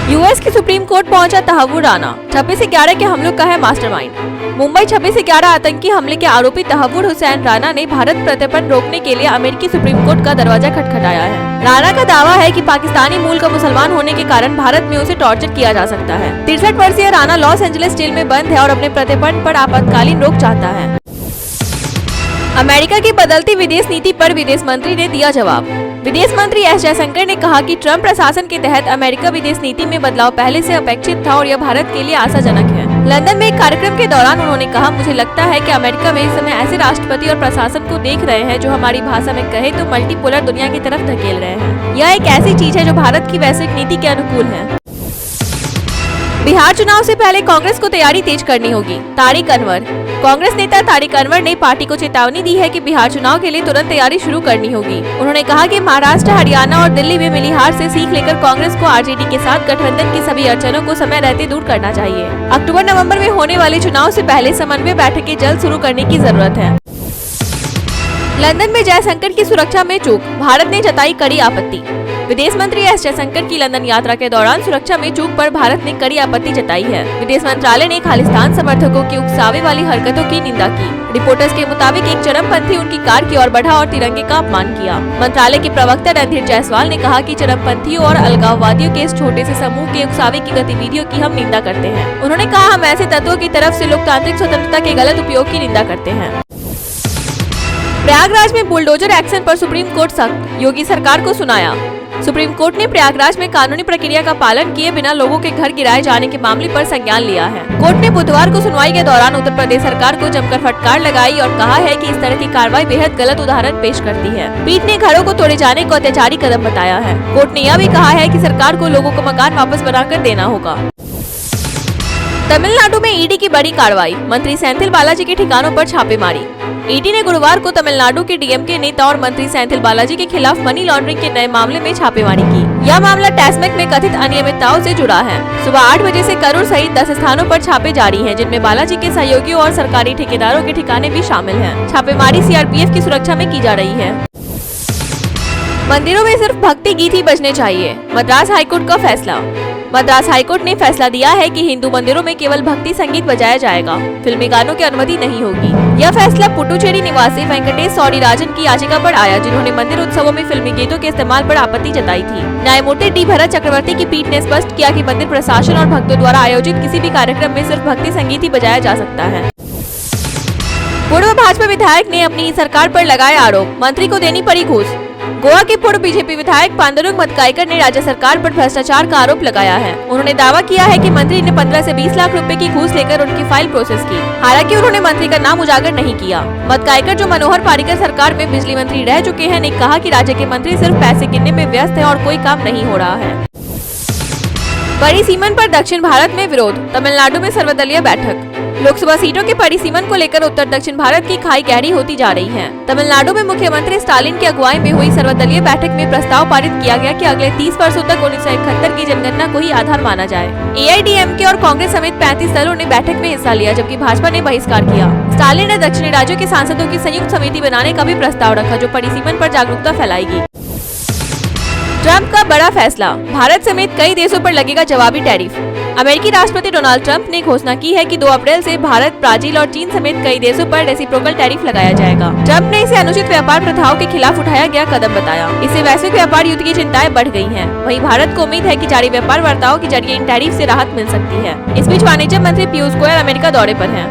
US की supreme court पहुंचा तहव्वुर राना। 26/11 के हमलों का है मास्टरमाइंड। मुंबई 26/11 आतंकी हमले के आरोपी तहव्वुर हुसैन राना ने भारत प्रत्यर्पण रोकने के लिए अमेरिकी सुप्रीम कोर्ट का दरवाजा खटखटाया है। राना का दावा है कि पाकिस्तानी मूल का मुसलमान होने के कारण भारत में उसे टॉर्चर किया जा सकता है। 63 वर्षीय राना लॉस एंजलिस जेल में बंद है और अपने प्रत्यर्पण पर आपातकालीन रोक चाहता है। अमेरिका की बदलती विदेश नीति पर विदेश मंत्री ने दिया जवाब। विदेश मंत्री एस जयशंकर ने कहा कि ट्रंप प्रशासन के तहत अमेरिका विदेश नीति में बदलाव पहले से अपेक्षित था और यह भारत के लिए आशाजनक है। लंदन में एक कार्यक्रम के दौरान उन्होंने कहा, मुझे लगता है कि अमेरिका में इस समय ऐसे राष्ट्रपति और प्रशासन को देख रहे हैं जो हमारी भाषा में कहे तो मल्टीपोलर दुनिया की तरफ धकेल रहे हैं। यह एक ऐसी चीज है जो भारत की वैश्विक नीति के अनुकूल है। बिहार चुनाव से पहले कांग्रेस को तैयारी तेज करनी होगी। तारिक अनवर। कांग्रेस नेता तारिक अनवर ने पार्टी को चेतावनी दी है कि बिहार चुनाव के लिए तुरंत तैयारी शुरू करनी होगी। उन्होंने कहा कि महाराष्ट्र, हरियाणा और दिल्ली में मिली हार से सीख लेकर कांग्रेस को आरजेडी के साथ गठबंधन की सभी अड़चनों को समय रहते दूर करना चाहिए। अक्टूबर-नवंबर में होने वाले चुनाव से पहले समन्वय बैठकें जल्द शुरू करने की जरूरत है। लंदन में जयशंकर की सुरक्षा में चूक, भारत ने जताई कड़ी आपत्ति। विदेश मंत्री एस जयशंकर की लंदन यात्रा के दौरान सुरक्षा में चूक पर भारत ने कड़ी आपत्ति जताई है। विदेश मंत्रालय ने खालिस्तान समर्थकों की उकसावे वाली हरकतों की निंदा की। रिपोर्टर्स के मुताबिक एक चरमपंथी उनकी कार की ओर बढ़ा और तिरंगे का अपमान किया। मंत्रालय के प्रवक्ता रणधीर जायसवाल ने कहा कि चरमपंथियों और अलगाववादियों के इस छोटे से समूह के उकसावे की गतिविधियों की हम निंदा करते हैं। उन्होंने कहा, हम ऐसे तत्वों की तरफ से लोकतांत्रिक स्वतंत्रता के गलत उपयोग की निंदा करते हैं। प्रयागराज में बुलडोजर एक्शन पर सुप्रीम कोर्ट सख्त, योगी सरकार को सुनाया। सुप्रीम कोर्ट ने प्रयागराज में कानूनी प्रक्रिया का पालन किए बिना लोगों के घर गिराए जाने के मामले पर संज्ञान लिया है। कोर्ट ने बुधवार को सुनवाई के दौरान उत्तर प्रदेश सरकार को जमकर फटकार लगाई और कहा है कि इस तरह की कार्रवाई बेहद गलत उदाहरण पेश करती है। पीठ ने घरों को तोड़े जाने को अत्याचारी कदम बताया है। कोर्ट ने यह भी कहा है कि सरकार को लोगों को मकान वापस बनाकर देना होगा। तमिलनाडु में ईडी की बड़ी कार्रवाई, मंत्री सेंथिल बालाजी के ठिकानों पर छापेमारी। ईडी ने गुरुवार को तमिलनाडु के डीएमके नेता और मंत्री सेंथिल बालाजी के खिलाफ मनी लॉन्ड्रिंग के नए मामले में छापेमारी की। यह मामला टैस्मेक में कथित अनियमितताओं से जुड़ा है। सुबह 8 बजे से करूर सहित 10 स्थानों पर छापे जारी हैं, जिनमें बालाजी के सहयोगियों और सरकारी ठेकेदारों के ठिकाने भी शामिल हैं। छापेमारी सीआरपीएफ की सुरक्षा में की जा रही है। मंदिरों में सिर्फ भक्ति गीत ही बजने चाहिए, मद्रास हाईकोर्ट का फैसला। मद्रास हाईकोर्ट ने फैसला दिया है कि हिंदू मंदिरों में केवल भक्ति संगीत बजाया जाएगा, फिल्मी गानों की अनुमति नहीं होगी। यह फैसला पुडुचेरी निवासी वेंकटेश सौरीराजन की याचिका पर आया, जिन्होंने मंदिर उत्सवों में फिल्मी गीतों के इस्तेमाल पर आपत्ति जताई थी। न्यायमूर्ति डी भरत चक्रवर्ती की पीठ ने स्पष्ट किया कि मंदिर प्रशासन और भक्तों द्वारा आयोजित किसी भी कार्यक्रम में सिर्फ भक्ति संगीत ही बजाया जा सकता है। पूर्व भाजपा विधायक ने अपनी सरकार पर लगाए आरोप, मंत्री को देनी पड़ी घूस। गोवा के पूर्व बीजेपी विधायक पांडुरंग मत्काईकर ने राज्य सरकार पर भ्रष्टाचार का आरोप लगाया है। उन्होंने दावा किया है कि मंत्री ने 15 से 20 लाख रुपए की घूस लेकर उनकी फाइल प्रोसेस की। हालांकि उन्होंने मंत्री का नाम उजागर नहीं किया। मत्काईकर, जो मनोहर पारिकर सरकार में बिजली मंत्री रह चुके हैं, ने कहा कि राज्य के मंत्री सिर्फ पैसे गिनने में व्यस्त हैं और कोई काम नहीं हो रहा है। परिसीमन पर दक्षिण भारत में विरोध, तमिलनाडु में सर्वदलीय बैठक। लोकसभा सीटों के परिसीमन को लेकर उत्तर दक्षिण भारत की खाई गहरी होती जा रही है। तमिलनाडु में मुख्यमंत्री स्टालिन की अगुवाई में हुई सर्वदलीय बैठक में प्रस्ताव पारित किया गया कि अगले 30 वर्षों तक 1971 की जनगणना को ही आधार माना जाए। एआईडीएमके और कांग्रेस समेत 35 दलों ने बैठक में हिस्सा लिया, जबकि भाजपा ने बहिष्कार किया। स्टालिन ने दक्षिणी राज्यों के सांसदों की संयुक्त समिति बनाने का भी प्रस्ताव रखा, जो परिसीमन पर जागरूकता फैलाएगी। ट्रंप का बड़ा फैसला, भारत समेत कई देशों पर लगेगा जवाबी टैरिफ। अमेरिकी राष्ट्रपति डोनाल्ड ट्रंप ने घोषणा की है कि 2 अप्रैल से भारत, ब्राजील और चीन समेत कई देशों पर रेसिप्रोकल टैरिफ लगाया जाएगा। ट्रंप ने इसे अनुचित व्यापार प्रथाओं के खिलाफ उठाया गया कदम बताया। इससे वैश्विक व्यापार युद्ध की चिंताएं बढ़ गई हैं। वहीं भारत को उम्मीद है कि जारी व्यापार वार्ताओं के जरिए इन टैरिफ से राहत मिल सकती है। इस बीच वाणिज्य मंत्री पीयूष गोयल अमेरिका दौरे पर हैं।